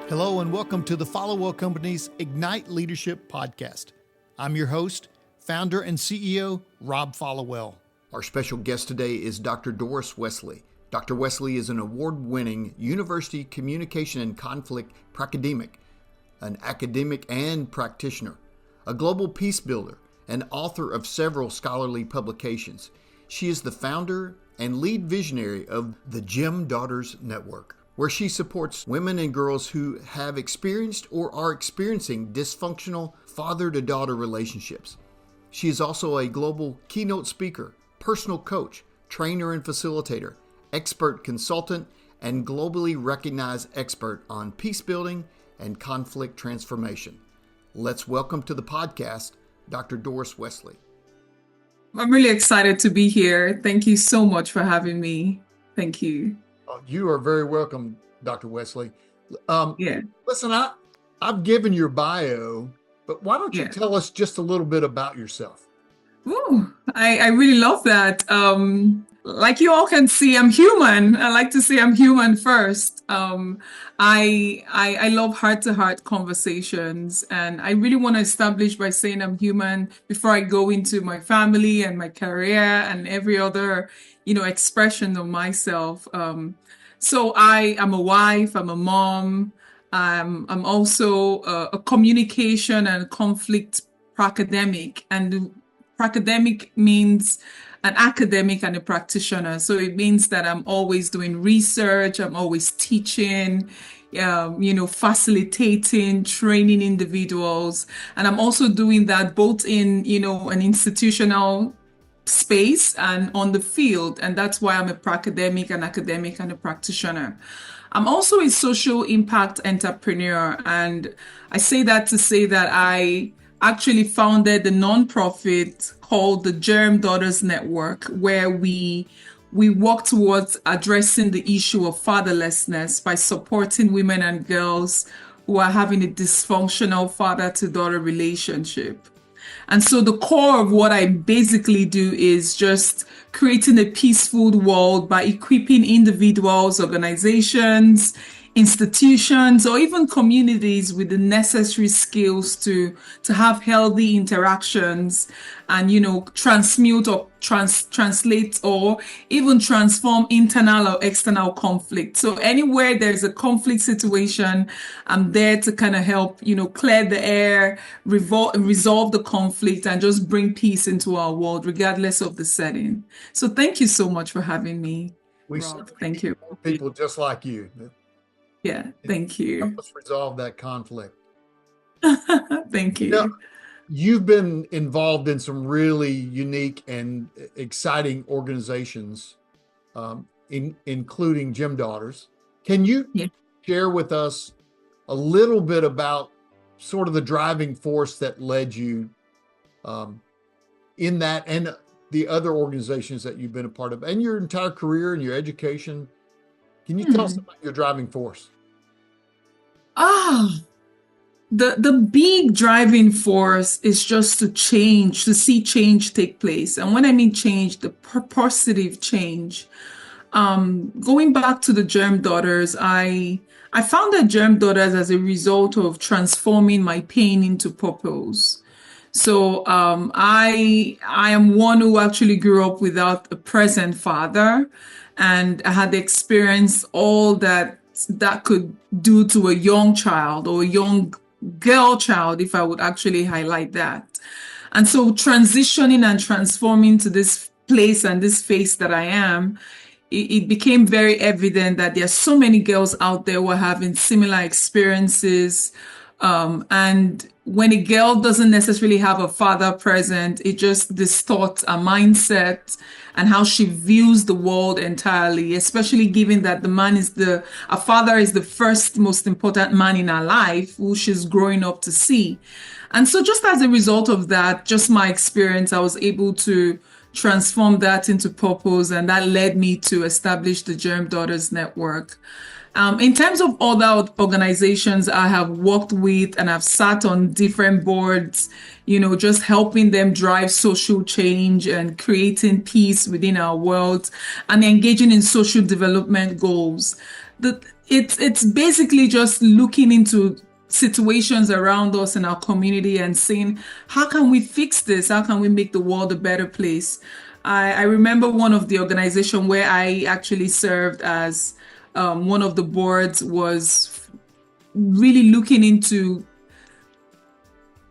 Hello and welcome to the Followell Company's Ignite Leadership Podcast. I'm your host, founder and CEO, Rob Followell. Our special guest today is Dr. Doris Wesley. Dr. Wesley is an award-winning university communication and conflict pracademic, an academic and practitioner, a global peace builder, and author of several scholarly publications. She is the founder and lead visionary of the Gem Daughters Network, where she supports women and girls who have experienced or are experiencing dysfunctional father-to-daughter relationships. She is also a global keynote speaker, personal coach, trainer and facilitator, expert consultant, and globally recognized expert on peace building and conflict transformation. Let's welcome to the podcast, Dr. Doris Wesley. I'm really excited to be here. Thank you so much for having me. Thank you. You are very welcome, Dr. Wesley. Yeah. Listen, I've given your bio, but why don't you tell us just a little bit about yourself? Ooh, I really love that. Like you all can see, I'm human. I like to say I'm human first. I love heart-to-heart conversations, and I really want to establish by saying I'm human before I go into my family and my career and every other, expression of myself. So I am a wife, I'm a mom, I'm also a communication and conflict pracademic, and pracademic means an academic and a practitioner. So it means that I'm always doing research, I'm always teaching, facilitating, training individuals. And I'm also doing that both in, an institutional space and on the field. And that's why I'm a pracademic, an academic, and a practitioner. I'm also a social impact entrepreneur. And I say that to say that I actually founded a nonprofit called the Gem Daughters Network, where we work towards addressing the issue of fatherlessness by supporting women and girls who are having a dysfunctional father-to-daughter relationship. And so the core of what I basically do is just creating a peaceful world by equipping individuals, organizations, institutions, or even communities with the necessary skills to have healthy interactions and, transmute or translate or even transform internal or external conflict. So anywhere there's a conflict situation, I'm there to kind of help, clear the air, resolve the conflict, and just bring peace into our world, regardless of the setting. So thank you so much for having me. Rob. Thank you. People just like you. Yeah, thank you. Help us resolve that conflict. Thank you. You've been involved in some really unique and exciting organizations, including Gem Daughters. Can you share with us a little bit about sort of the driving force that led you in that and the other organizations that you've been a part of and your entire career and your education? Can you tell us about your driving force? The big driving force is just to see change take place. And when I mean change, the positive change. Going back to the Gem Daughters, I founded Gem Daughters as a result of transforming my pain into purpose. So I am one who actually grew up without a present father, and I had experienced all that could do to a young child or a young girl child, if I would actually highlight that. And so transitioning and transforming to this place and this phase that I am, it became very evident that there are so many girls out there who are having similar experiences. And when a girl doesn't necessarily have a father present, it just distorts a mindset and how she views the world entirely, especially given that a father is the first most important man in her life who she's growing up to see. And so just as a result of that, just my experience, I was able to transform that into purpose, and that led me to establish the Gem Daughters Network. In terms of other organizations I have worked with and I've sat on different boards, just helping them drive social change and creating peace within our world and engaging in social development goals. It's basically just looking into situations around us in our community and saying, how can we fix this? How can we make the world a better place? I remember one of the organization where I actually served as one of the boards was really looking into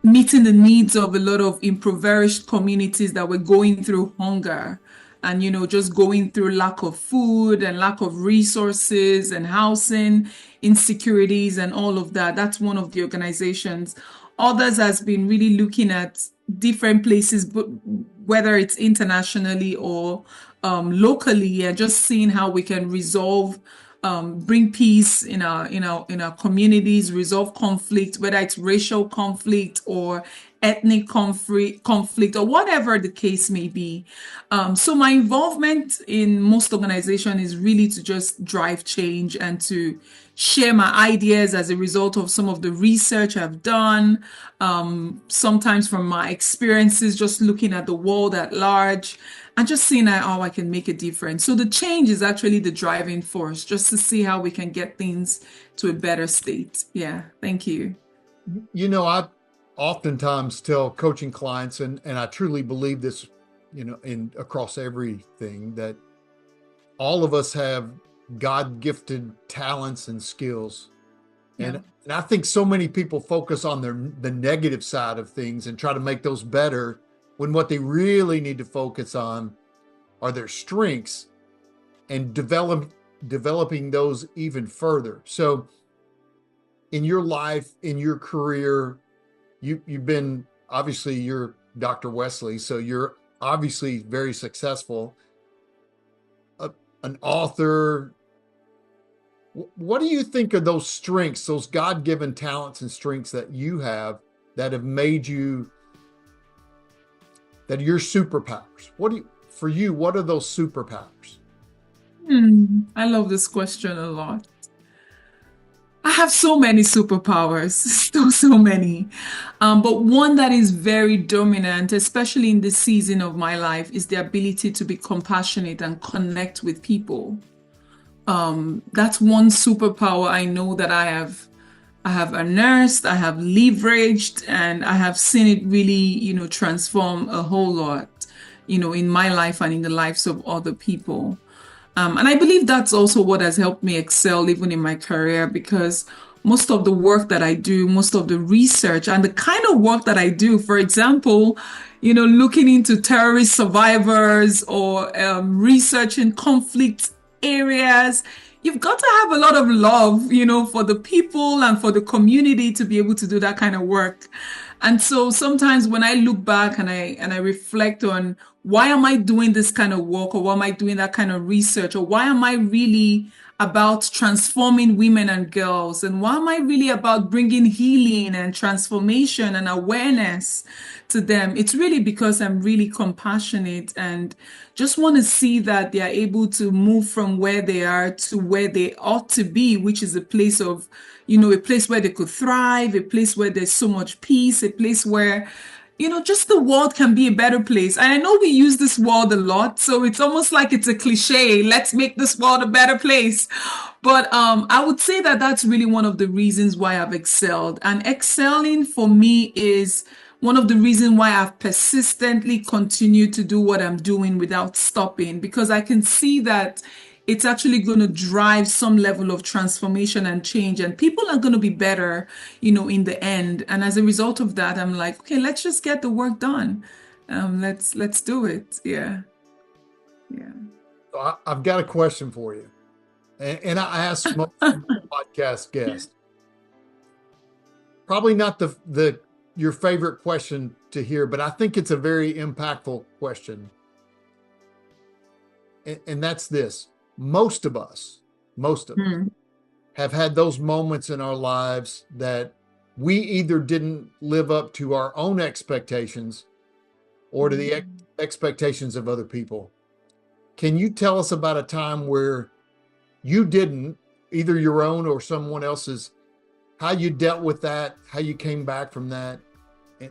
meeting the needs of a lot of impoverished communities that were going through hunger and just going through lack of food and lack of resources and housing insecurities and all of that. That's one of the organizations. Others has been really looking at different places, but whether it's internationally or locally, and just seeing how we can resolve bring peace in our communities, resolve conflict, whether it's racial conflict or ethnic conflict or whatever the case may be. So my involvement in most organizations is really to just drive change and to share my ideas as a result of some of the research I've done, sometimes from my experiences, just looking at the world at large and just seeing how I can make a difference. So the change is actually the driving force, just to see how we can get things to a better state. Yeah, thank you. I oftentimes tell coaching clients, and I truly believe this, in across everything, that all of us have God-gifted talents and skills. Yeah. And I think so many people focus on the negative side of things and try to make those better, when what they really need to focus on are their strengths and developing those even further. So in your life, in your career, you've been, obviously you're Dr. Wesley, so you're obviously very successful, an author. What do you think are those strengths, those God-given talents and strengths that you have that have made you, that are your superpowers? For you, what are those superpowers? I love this question a lot. I have so many superpowers, so many. But one that is very dominant, especially in this season of my life, is the ability to be compassionate and connect with people. That's one superpower I know that I have unearthed, I have leveraged, and I have seen it really, transform a whole lot, in my life and in the lives of other people. And I believe that's also what has helped me excel even in my career, because most of the work that I do, most of the research and the kind of work that I do, for example, looking into terrorist survivors or researching conflict areas, you've got to have a lot of love, for the people and for the community to be able to do that kind of work. And so sometimes when I look back and I reflect on why am I doing this kind of work, or why am I doing that kind of research, or why am I really about transforming women and girls, and why am I really about bringing healing and transformation and awareness to them, it's really because I'm really compassionate and just want to see that they are able to move from where they are to where they ought to be, which is a place of, a place where they could thrive, a place where there's so much peace, a place where, just the world can be a better place. And I know we use this word a lot, so it's almost like it's a cliche. Let's make this world a better place. But I would say that that's really one of the reasons why I've excelled. And excelling for me is one of the reasons why I've persistently continued to do what I'm doing without stopping, because I can see that it's actually going to drive some level of transformation and change, and people are going to be better, in the end. And as a result of that, I'm like, okay, let's just get the work done. Let's do it. Yeah. So I've got a question for you, and I ask most of my podcast guests. Probably not your favorite question to hear, but I think it's a very impactful question. And that's this. Most of us have had those moments in our lives that we either didn't live up to our own expectations or to the expectations of other people. Can you tell us about a time where you didn't, either your own or someone else's, how you dealt with that, how you came back from that,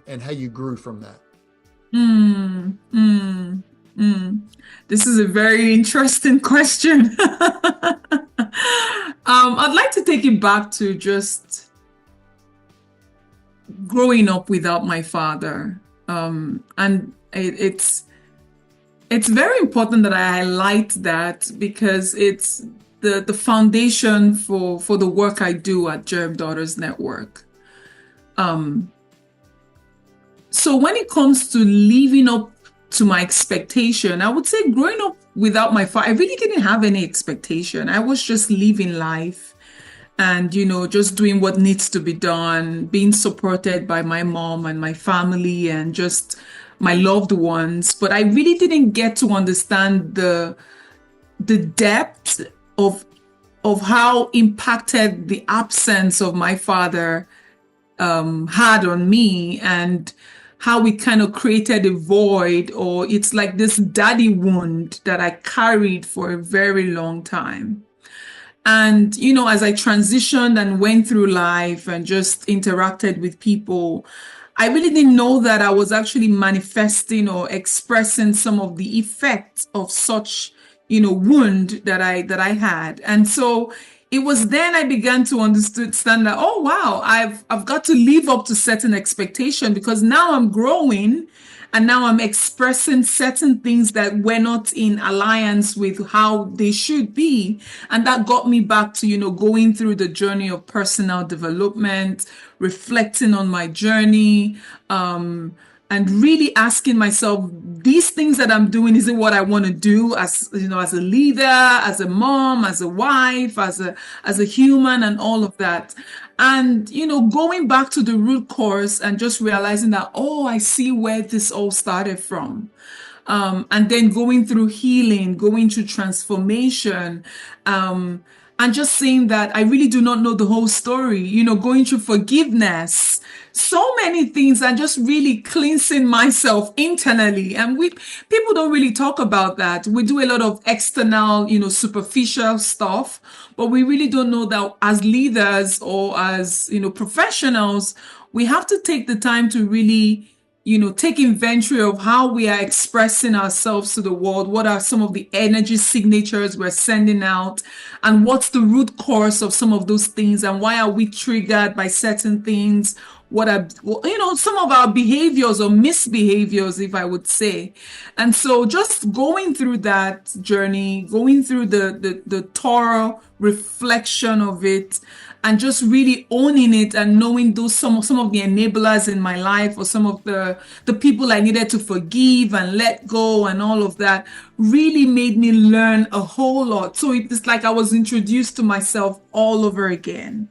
and how you grew from that. Mm, mm, mm. This is a very interesting question. I'd like to take it back to just growing up without my father. And it's very important that I highlight that because it's the foundation for the work I do at Germ Daughters Network. So when it comes to living up to my expectation, I would say growing up without my father, I really didn't have any expectation. I was just living life and, just doing what needs to be done, being supported by my mom and my family and just my loved ones. But I really didn't get to understand the depth of how impacted the absence of my father had on me, and how it kind of created a void, or it's like this daddy wound that I carried for a very long time. And, as I transitioned and went through life and just interacted with people, I really didn't know that I was actually manifesting or expressing some of the effects of such, wound that I had. And so it was then I began to understand that, oh wow, I've got to live up to certain expectation, because now I'm growing and now I'm expressing certain things that were not in alliance with how they should be. And that got me back to, going through the journey of personal development, reflecting on my journey, and really asking myself, these things that I'm doing, is it what I want to do as, as a leader, as a mom, as a wife, as a human, and all of that. And, going back to the root cause and just realizing that, oh, I see where this all started from. And then going through healing, going through transformation, and just saying that I really do not know the whole story, going through forgiveness, so many things, and just really cleansing myself internally. And people don't really talk about that. We do a lot of external, superficial stuff, but we really don't know that as leaders or as, professionals, we have to take the time to really take inventory of how we are expressing ourselves to the world. What are some of the energy signatures we're sending out? And what's the root cause of some of those things? And why are we triggered by certain things? What are, some of our behaviors or misbehaviors, if I would say. And so just going through that journey, going through the thorough reflection of it, and just really owning it and knowing those some of the enablers in my life, or some of the people I needed to forgive and let go and all of that, really made me learn a whole lot. So it's like I was introduced to myself all over again.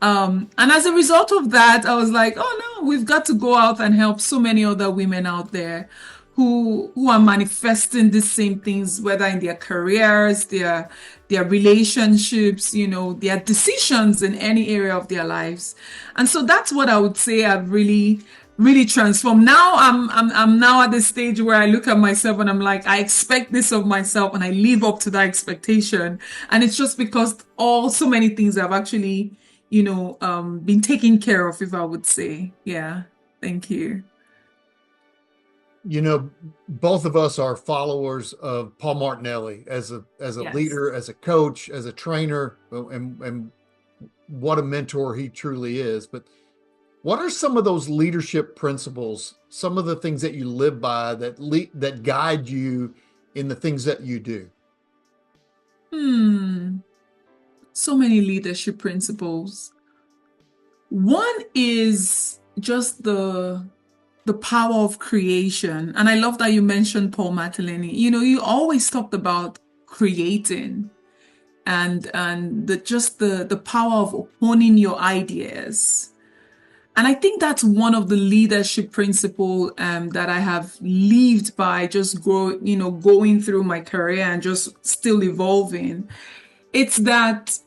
And as a result of that, I was like, oh no, we've got to go out and help so many other women out there who are manifesting the same things, whether in their careers, their relationships, their decisions in any area of their lives. And so that's what I would say I've really transformed. Now I'm now at the stage where I look at myself and I'm like, I expect this of myself and I live up to that expectation. And it's just because so many things have actually, been taken care of, if I would say. Yeah. Thank you. Both of us are followers of Paul Martinelli as a yes. leader, as a coach, as a trainer, and what a mentor he truly is. But what are some of those leadership principles, some of the things that you live by that guide you in the things that you do? So many leadership principles. One is just the power of creation. And I love that you mentioned Paul Martinelli. You always talked about creating and the power of honing your ideas. And I think that's one of the leadership principles that I have lived by, just going through my career and just still evolving. It's that,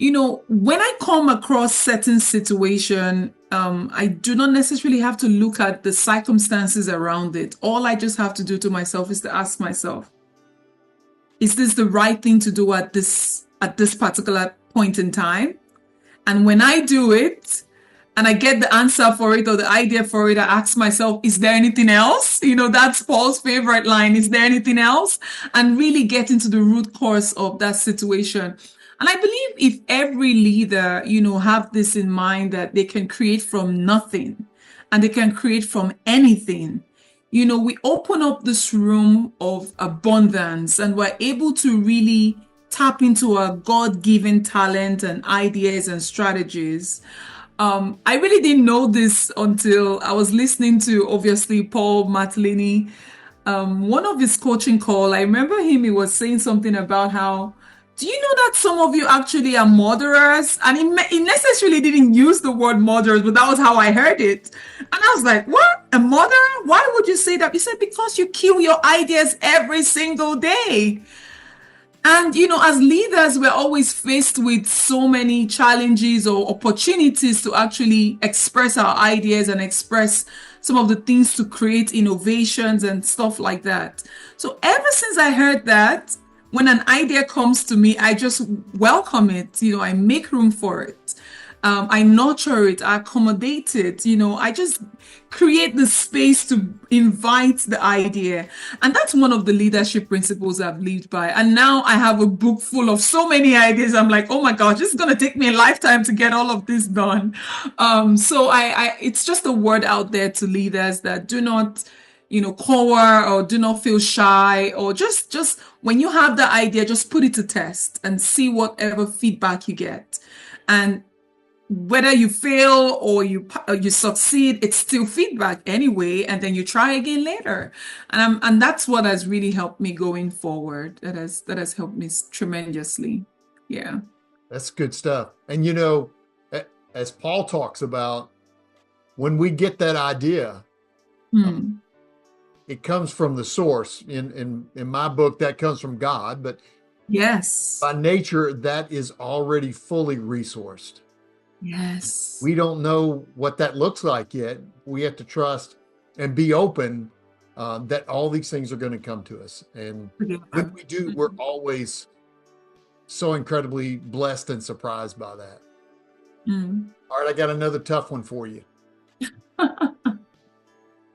when I come across certain situation, I do not necessarily have to look at the circumstances around it. All I just have to do to myself is to ask myself, is this the right thing to do at this particular point in time. And when I do it and I get the answer for it or the idea for it, I ask myself, is there anything else? That's Paul's favorite line. Is there anything else? And really get into the root cause of that situation. And I believe if every leader, have this in mind that they can create from nothing and they can create from anything, we open up this room of abundance and we're able to really tap into our God-given talent and ideas and strategies. I really didn't know this until I was listening to, obviously, Paul Martellini. One of his coaching call, I remember he was saying something about how, do you know that some of you actually are murderers? And he necessarily didn't use the word murderers, but that was how I heard it. And I was like, what? A murderer? Why would you say that? He said, because you kill your ideas every single day. And, as leaders, we're always faced with so many challenges or opportunities to actually express our ideas and express some of the things to create innovations and stuff like that. So ever since I heard that, when an idea comes to me, I just welcome it. I make room for it. I nurture it, I accommodate it, I just create the space to invite the idea. And that's one of the leadership principles I've lived by. And now I have a book full of so many ideas. I'm like, oh my gosh, this is going to take me a lifetime to get all of this done. So it's just a word out there to leaders that do not, cower or do not feel shy, or just when you have the idea, just put it to test and see whatever feedback you get. And whether you fail or you succeed, it's still feedback anyway, and then you try again later. And that's what has really helped me going forward. That has helped me tremendously. Yeah. That's good stuff. And as Paul talks about, when we get that idea, it comes from the source. In my book, that comes from God, but yes, by nature, that is already fully resourced. Yes. We don't know what that looks like yet. We have to trust and be open that all these things are going to come to us. And when we do, we're always so incredibly blessed and surprised by that. All right, I got another tough one for you.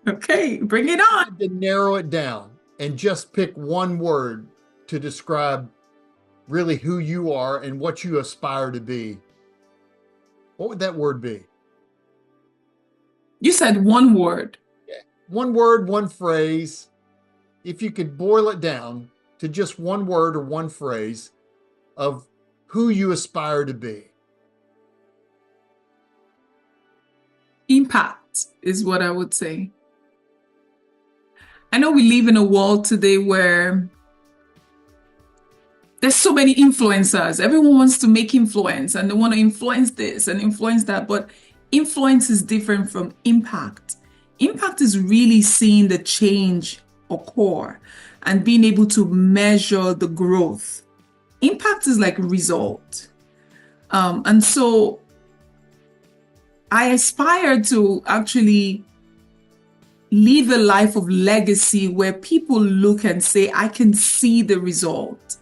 Okay, bring it on. I had to narrow it down and just pick one word to describe really who you are and what you aspire to be. What would that word be? You said one word. Yeah. One word, one phrase. If you could boil it down to just one word or one phrase of who you aspire to be. Impact is what I would say. I know we live in a world today where there's so many influencers. Everyone wants to make influence and they want to influence this and influence that. But influence is different from impact. Impact is really seeing the change occur and being able to measure the growth. Impact is like result. And so I aspire to actually live a life of legacy where people look and say, I can see the result.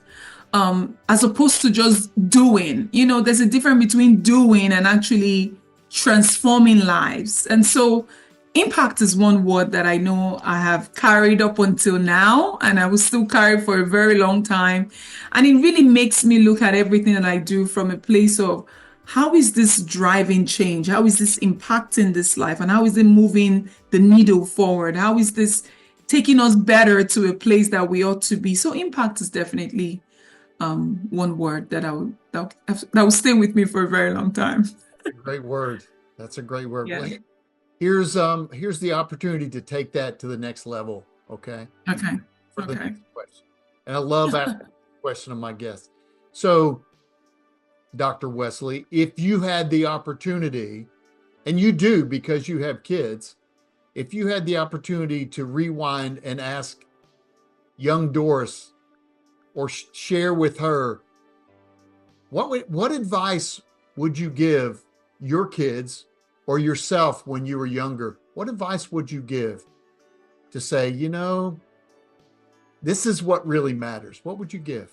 As opposed to just doing. There's a difference between doing and actually transforming lives. And so impact is one word that I know I have carried up until now, and I will still carry for a very long time. And it really makes me look at everything that I do from a place of, how is this driving change? How is this impacting this life? And how is it moving the needle forward? How is this taking us better to a place that we ought to be? So impact is definitely one word that will stay with me for a very long time. Great word. That's a great word. Yeah. Well, here's the opportunity to take that to the next level. Okay. Okay. For the next question. And I love asking the question of my guests. So, Dr. Wesley, if you had the opportunity, and you do because you have kids, if you had the opportunity to rewind and ask young Doris or share with her, what advice would you give your kids or yourself when you were younger? What advice would you give to say, this is what really matters? What would you give?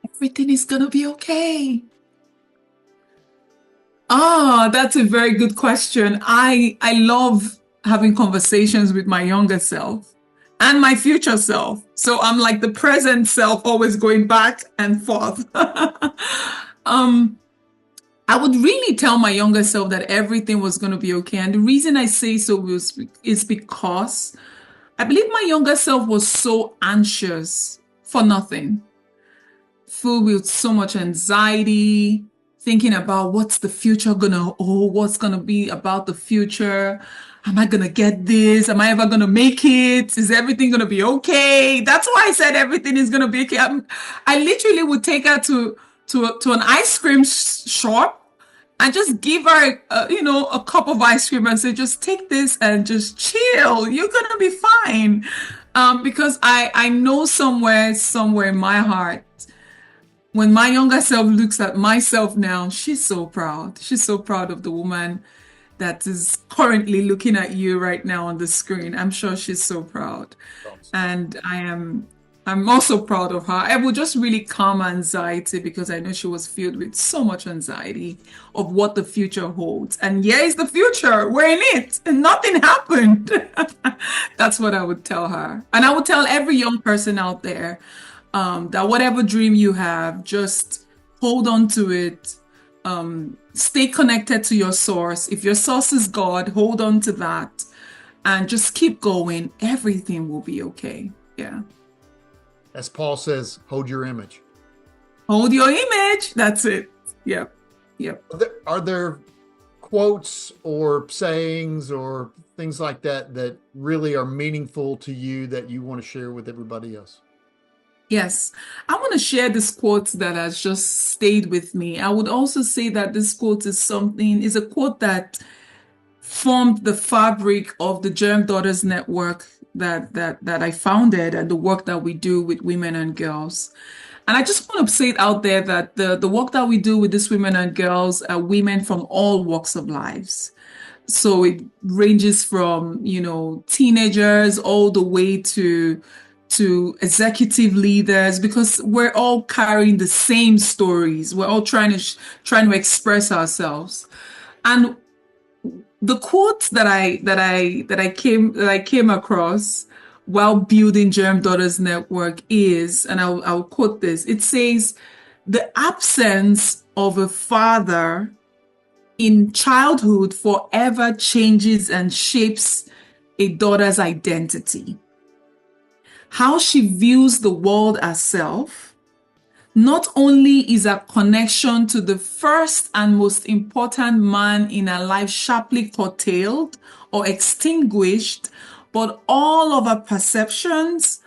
I Everything is going to be okay. Ah, that's a very good question. I love having conversations with my younger self and my future self. So I'm like the present self, always going back and forth. I would really tell my younger self that everything was going to be okay. And the reason I say so is because I believe my younger self was so anxious for nothing, filled with so much anxiety, thinking about what's the future gonna hold, what's gonna be about the future. Am I gonna get this? Am I ever gonna make it? Is everything gonna be okay? That's why I said everything is gonna be okay. I literally would take her to an ice cream shop and just give her, a cup of ice cream and say, just take this and just chill. You're gonna be fine. Because I know somewhere in my heart, when my younger self looks at myself now, she's so proud. She's so proud of the woman that is currently looking at you right now on the screen. I'm sure she's so proud. And I'm also proud of her. It will just really calm anxiety because I know she was filled with so much anxiety of what the future holds. And yeah, it's the future. We're in it. And nothing happened. That's what I would tell her. And I would tell every young person out there that whatever dream you have, just hold on to it. Stay connected to your source. If your source is God, hold on to that and just keep going. Everything will be okay. Yeah. As Paul says, hold your image. Hold your image. That's it. Yep. Yep. Are there quotes or sayings or things like that that really are meaningful to you that you want to share with everybody else? Yes, I want to share this quote that has just stayed with me. I would also say that this quote is a quote that formed the fabric of the Germ Daughters Network that I founded and the work that we do with women and girls. And I just want to say it out there that the work that we do with these women and girls are women from all walks of lives. So it ranges from, teenagers all the way to executive leaders, because we're all carrying the same stories. We're all trying to express ourselves. And the quote that I came across while building Germ Daughters Network is, and I'll quote this. It says, "The absence of a father in childhood forever changes and shapes a daughter's identity. How she views the world herself not only is a connection to the first and most important man in her life sharply curtailed or extinguished, but all of her perceptions,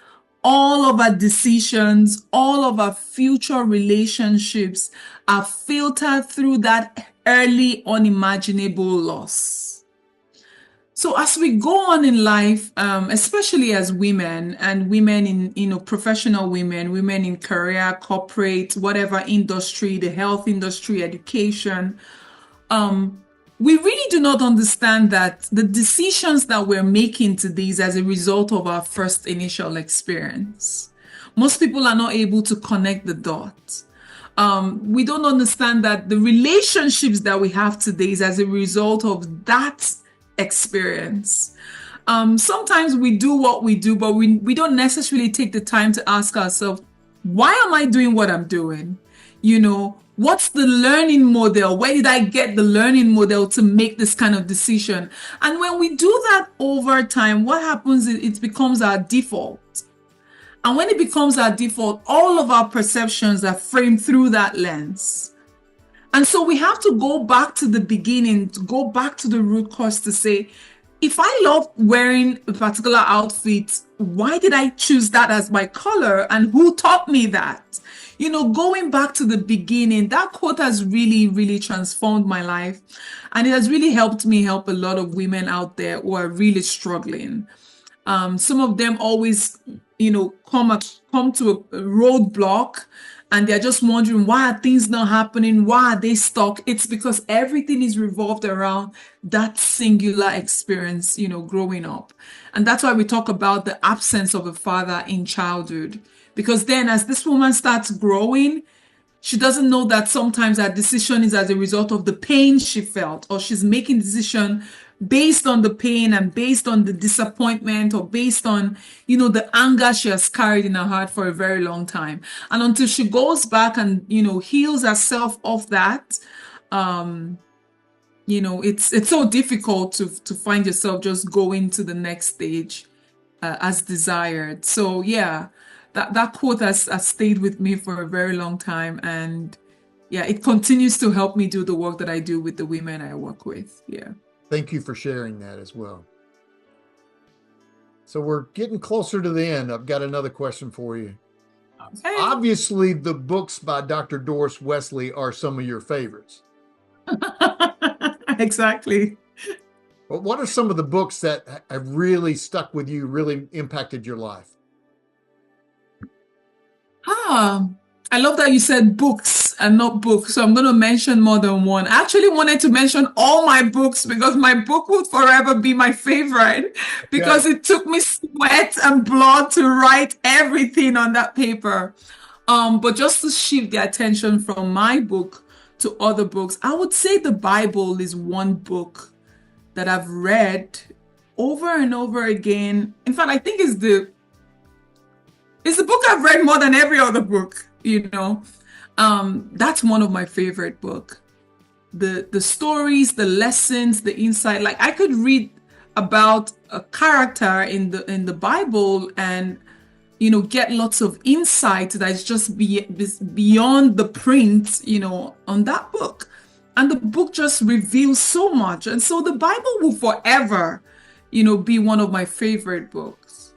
all of her decisions, all of her future relationships are filtered through that early unimaginable loss." So as we go on in life, especially as women and women in, professional women in career, corporate, whatever industry, the health industry, education, we really do not understand that the decisions that we're making today is as a result of our first initial experience. Most people are not able to connect the dots. We don't understand that the relationships that we have today is as a result of that experience. Sometimes we do what we do, but we don't necessarily take the time to ask ourselves, why am I doing what I'm doing? What's the learning model? Where did I get the learning model to make this kind of decision? And when we do that over time, what happens is it becomes our default. And when it becomes our default, all of our perceptions are framed through that lens. And so we have to go back to the beginning, to go back to the root cause to say, if I love wearing a particular outfit, why did I choose that as my color? And who taught me that? Going back to the beginning, that quote has really, really transformed my life. And it has really helped me help a lot of women out there who are really struggling. Some of them always, come to a roadblock. And they're just wondering, why are things not happening? Why are they stuck? It's because everything is revolved around that singular experience, growing up. And that's why we talk about the absence of a father in childhood. Because then as this woman starts growing, she doesn't know that sometimes her decision is as a result of the pain she felt, or she's making decision based on the pain and based on the disappointment, or based on, the anger she has carried in her heart for a very long time. And until she goes back and, heals herself of that, it's so difficult to find yourself just going to the next stage as desired. So yeah, that quote has stayed with me for a very long time, and yeah, it continues to help me do the work that I do with the women I work with. Yeah. Thank you for sharing that as well. So we're getting closer to the end. I've got another question for you. Okay. Obviously, the books by Dr. Doris Wesley are some of your favorites. Exactly. But what are some of the books that have really stuck with you, really impacted your life? I love that you said books and not books. So I'm going to mention more than one. I actually wanted to mention all my books because my book will forever be my favorite, because it took me sweat and blood to write everything on that paper. But just to shift the attention from my book to other books, I would say the Bible is one book that I've read over and over again. In fact, I think it's the book I've read more than every other book, That's one of my favorite books. The stories, the lessons, the insight. Like, I could read about a character in the Bible and get lots of insight that is just beyond the print, on that book. And the book just reveals so much. And so the Bible will forever, be one of my favorite books.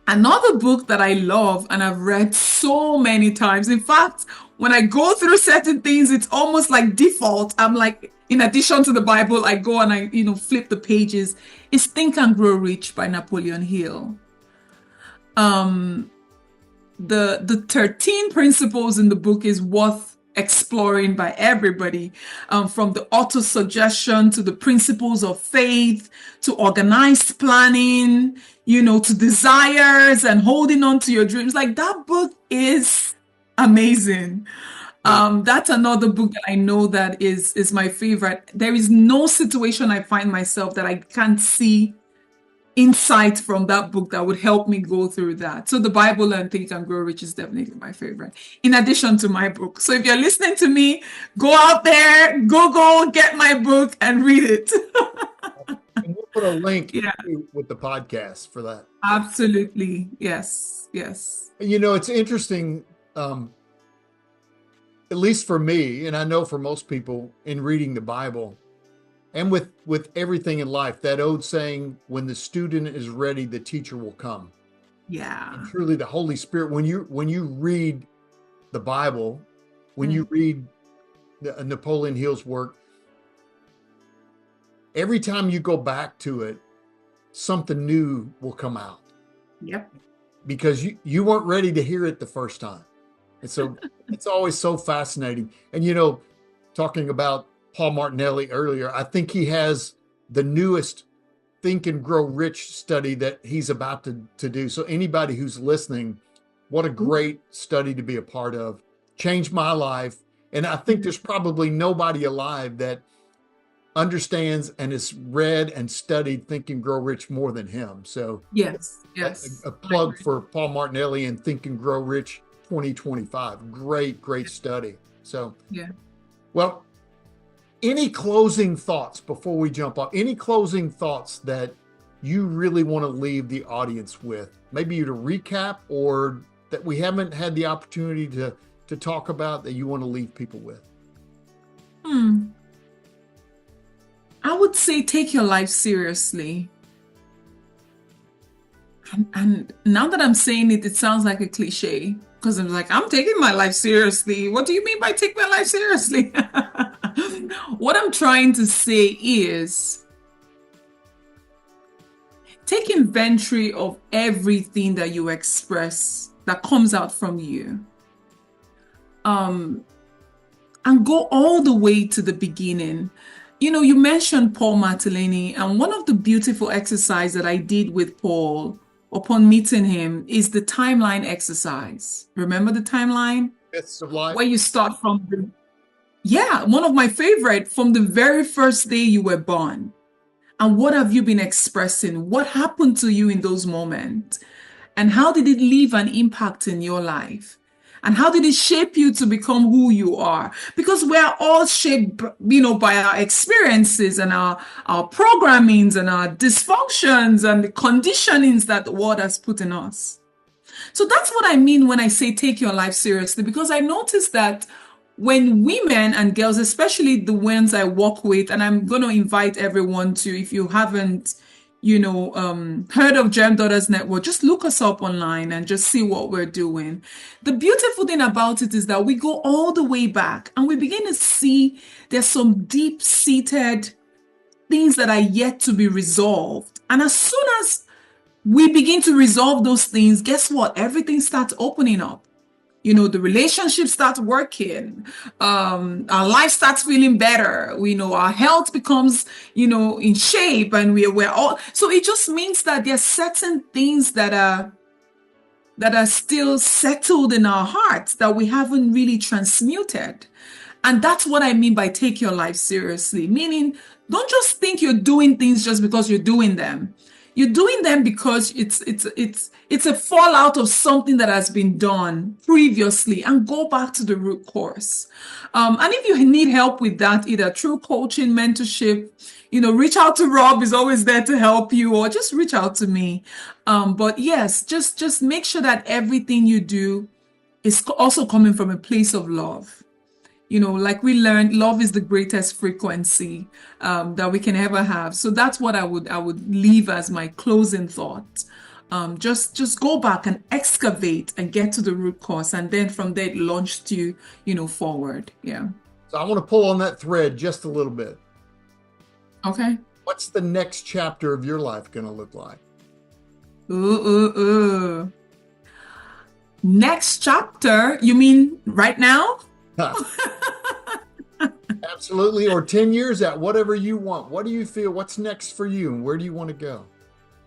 Another book that I love and I've read so many times. In fact, when I go through certain things, it's almost like default. I'm like, in addition to the Bible, I go and I, flip the pages. Is Think and Grow Rich by Napoleon Hill. The 13 principles in the book is worth exploring by everybody, from the auto suggestion to the principles of faith to organized planning, to desires and holding on to your dreams. Like, that book is amazing. That's another book that I know that is my favorite. There is no situation I find myself that I can't see insight from that book that would help me go through that. So the Bible and Think and Grow Rich is definitely my favorite, in addition to my book. So if you're listening to me, go out there, Google, get my book and read it. And we'll put a link with the podcast for that. Absolutely. Yes. It's interesting, at least for me, and I know for most people, in reading the Bible, and with everything in life, that old saying, when the student is ready, the teacher will come. Yeah. And truly, the Holy Spirit, when you read the Bible, when you read Napoleon Hill's work, every time you go back to it, something new will come out. Yep. Because you weren't ready to hear it the first time. And so it's always so fascinating. And, talking about Paul Martinelli earlier, I think he has the newest Think and Grow Rich study that he's about to do. So anybody who's listening, what a great study to be a part of. Changed my life. And I think there's probably nobody alive that understands and has read and studied Think and Grow Rich more than him. So yes. A plug for Paul Martinelli and Think and Grow Rich 2025. Great study. So, well, any closing thoughts before we jump off? Any closing thoughts that you really want to leave the audience with? Maybe you to recap, or that we haven't had the opportunity to talk about, that you want to leave people with? I would say take your life seriously. And now that I'm saying it, it sounds like a cliche, because I'm like, I'm taking my life seriously. What do you mean by take my life seriously? What I'm trying to say is take inventory of everything that you express that comes out from you. And go all the way to the beginning. You mentioned Paul Martinelli, and one of the beautiful exercises that I did with Paul upon meeting him is the timeline exercise. Remember the timeline? Myths of life. where you start from one of my favorite, from the very first day you were born. And what have you been expressing? What happened to you in those moments? And how did it leave an impact in your life? And how did it shape you to become who you are? Because we are all shaped, by our experiences and our programmings and our dysfunctions and the conditionings that the world has put in us. So that's what I mean when I say take your life seriously, because I noticed that when women and girls, especially the ones I work with, and I'm going to invite everyone to, if you haven't, heard of Germ Daughters Network, just look us up online and just see what we're doing. The beautiful thing about it is that we go all the way back and we begin to see there's some deep-seated things that are yet to be resolved. And as soon as we begin to resolve those things, guess what? Everything starts opening up. The relationship starts working. Our life starts feeling better. Our health becomes, in shape, and we're all. So it just means that there are certain things that are still settled in our hearts that we haven't really transmuted. And that's what I mean by take your life seriously. Meaning, don't just think you're doing things just because you're doing them. You're doing them because it's a fallout of something that has been done previously, and go back to the root cause. And if you need help with that, either through coaching, mentorship, reach out to Rob, is always there to help you, or just reach out to me. But yes, just make sure that everything you do is also coming from a place of love. Like we learned, love is the greatest frequency that we can ever have. So that's what I would leave as my closing thought. Just go back and excavate and get to the root cause, and then from there it launched you, forward. Yeah. So I want to pull on that thread just a little bit. Okay. What's the next chapter of your life going to look like? Next chapter? You mean right now? Absolutely. Or 10 years out, whatever you want. What do you feel? What's next for you, and where do you want to go?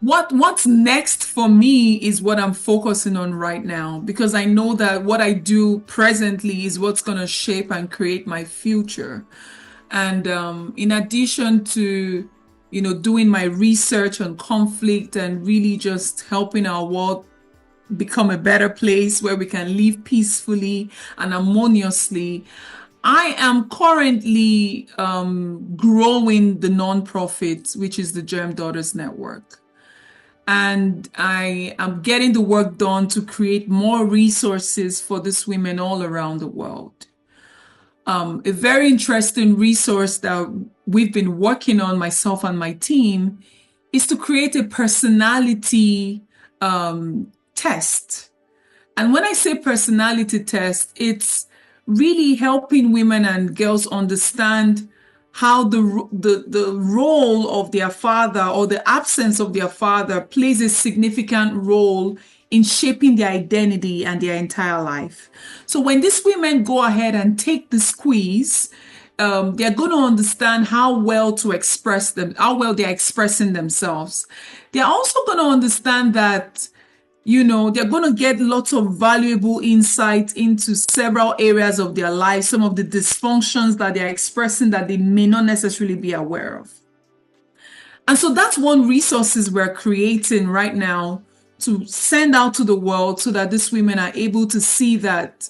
What's next for me is what I'm focusing on right now, because I know that what I do presently is what's going to shape and create my future. And in addition to, doing my research on conflict and really just helping our world become a better place where we can live peacefully and harmoniously, I am currently growing the nonprofit, which is the Germ Daughters Network. And I am getting the work done to create more resources for these women all around the world. A very interesting resource that we've been working on, myself and my team, is to create a personality test. And when I say personality test, it's really helping women and girls understand how the role of their father, or the absence of their father, plays a significant role in shaping their identity and their entire life. So when these women go ahead and take the quiz, they're going to understand how well to express them, how well they're expressing themselves. They're also going to understand that they're going to get lots of valuable insight into several areas of their life, some of the dysfunctions that they're expressing that they may not necessarily be aware of. And so that's one resources we're creating right now to send out to the world, so that these women are able to see that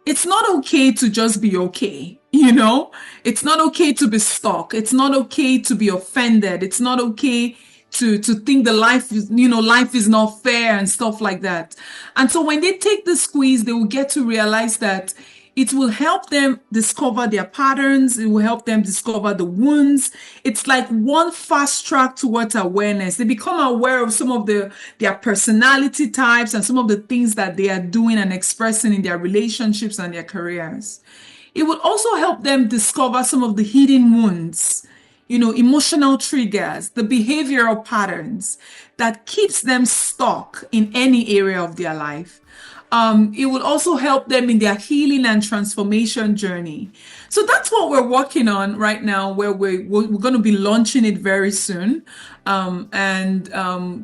it's not okay to just be okay. It's not okay to be stuck. It's not okay to be offended. It's not okay to think the life is not fair and stuff like that. And so when they take the quiz, they will get to realize that it will help them discover their patterns. It will help them discover the wounds. It's like one fast track towards awareness. They become aware of some of their personality types and some of the things that they are doing and expressing in their relationships and their careers. It will also help them discover some of the hidden wounds, emotional triggers, the behavioral patterns that keeps them stuck in any area of their life. It will also help them in their healing and transformation journey. So that's what we're working on right now, where we're going to be launching it very soon. And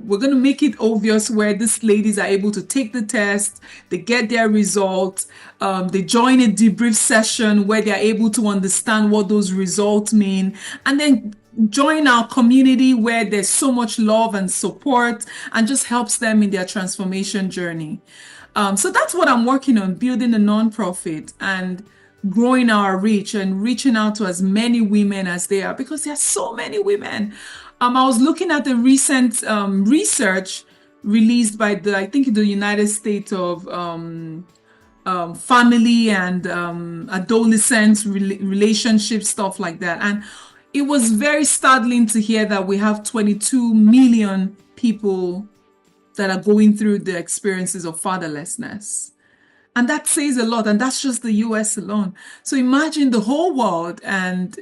we're going to make it obvious where these ladies are able to take the test, they get their results, they join a debrief session where they're able to understand what those results mean, and then join our community where there's so much love and support and just helps them in their transformation journey. So that's what I'm working on, building a nonprofit and growing our reach and reaching out to as many women as there are, because there are so many women. I was looking at the recent research released by I think the United States of family and adolescents, relationship, stuff like that. And it was very startling to hear that we have 22 million people that are going through the experiences of fatherlessness. And that says a lot, and that's just the US alone. So imagine the whole world and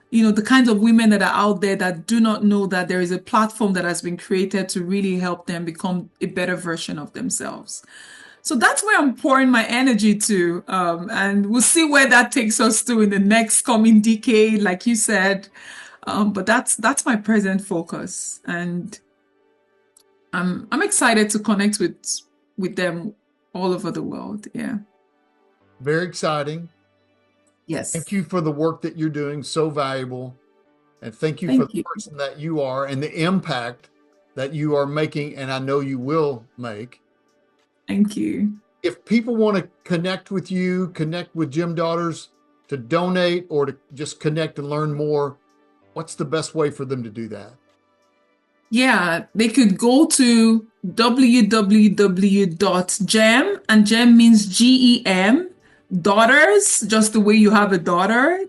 the kinds of women that are out there that do not know that there is a platform that has been created to really help them become a better version of themselves. So that's where I'm pouring my energy to, and we'll see where that takes us to in the next coming decade, like you said. But that's my present focus, and I'm excited to connect with them all over the world. Yeah. Very exciting. Yes. Thank you for the work that you're doing, so valuable. And thank you for the person that you are and the impact that you are making, and I know you will make. Thank you. If people want to connect with you, connect with Gem Daughters, to donate or to just connect and learn more, what's the best way for them to do that? Yeah, they could go to www.gem, and gem means GEM, daughters, just the way you have a daughter.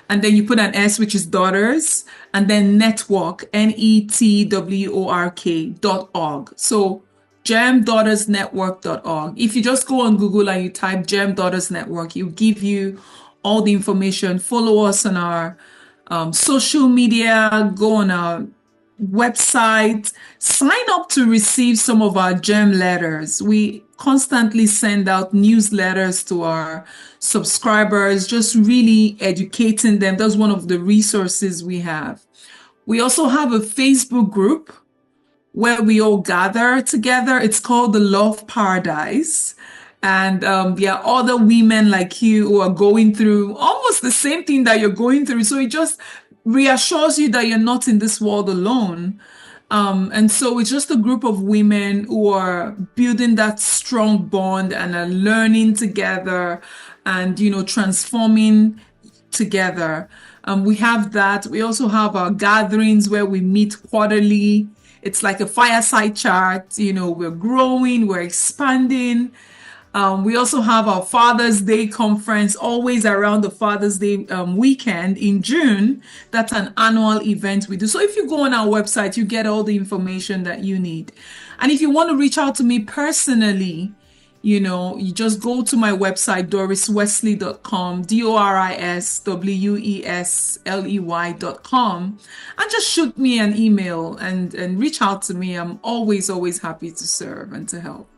And then you put an S, which is daughters, and then network, network.org. So gemdaughtersnetwork.org. If you just go on Google and you type Gem Daughters Network, it'll give you all the information. Follow us on our social media, go on our website, sign up to receive some of our Gem letters. We constantly send out newsletters to our subscribers, just really educating them. That's one of the resources we have. We also have a Facebook group where we all gather together. It's called the Love Paradise. And there are other women like you who are going through almost the same thing that you're going through. So it just reassures you that you're not in this world alone. And so it's just a group of women who are building that strong bond and are learning together and, transforming together. We have that. We also have our gatherings where we meet quarterly. It's like a fireside chat. We're growing, we're expanding. We also have our Father's Day conference, always around the Father's Day weekend in June. That's an annual event we do. So if you go on our website, you get all the information that you need. And if you want to reach out to me personally, you just go to my website, doriswesley.com, DORISWESLEY.com, and just shoot me an email and reach out to me. I'm always happy to serve and to help.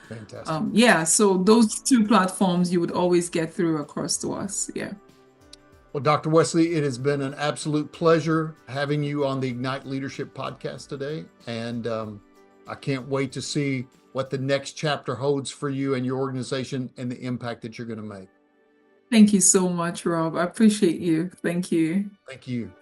Fantastic. So those two platforms you would always get through across to us. Yeah. Well, Dr. Wesley, it has been an absolute pleasure having you on the Ignite Leadership podcast today. And I can't wait to see what the next chapter holds for you and your organization and the impact that you're going to make. Thank you so much, Rob. I appreciate you. Thank you. Thank you.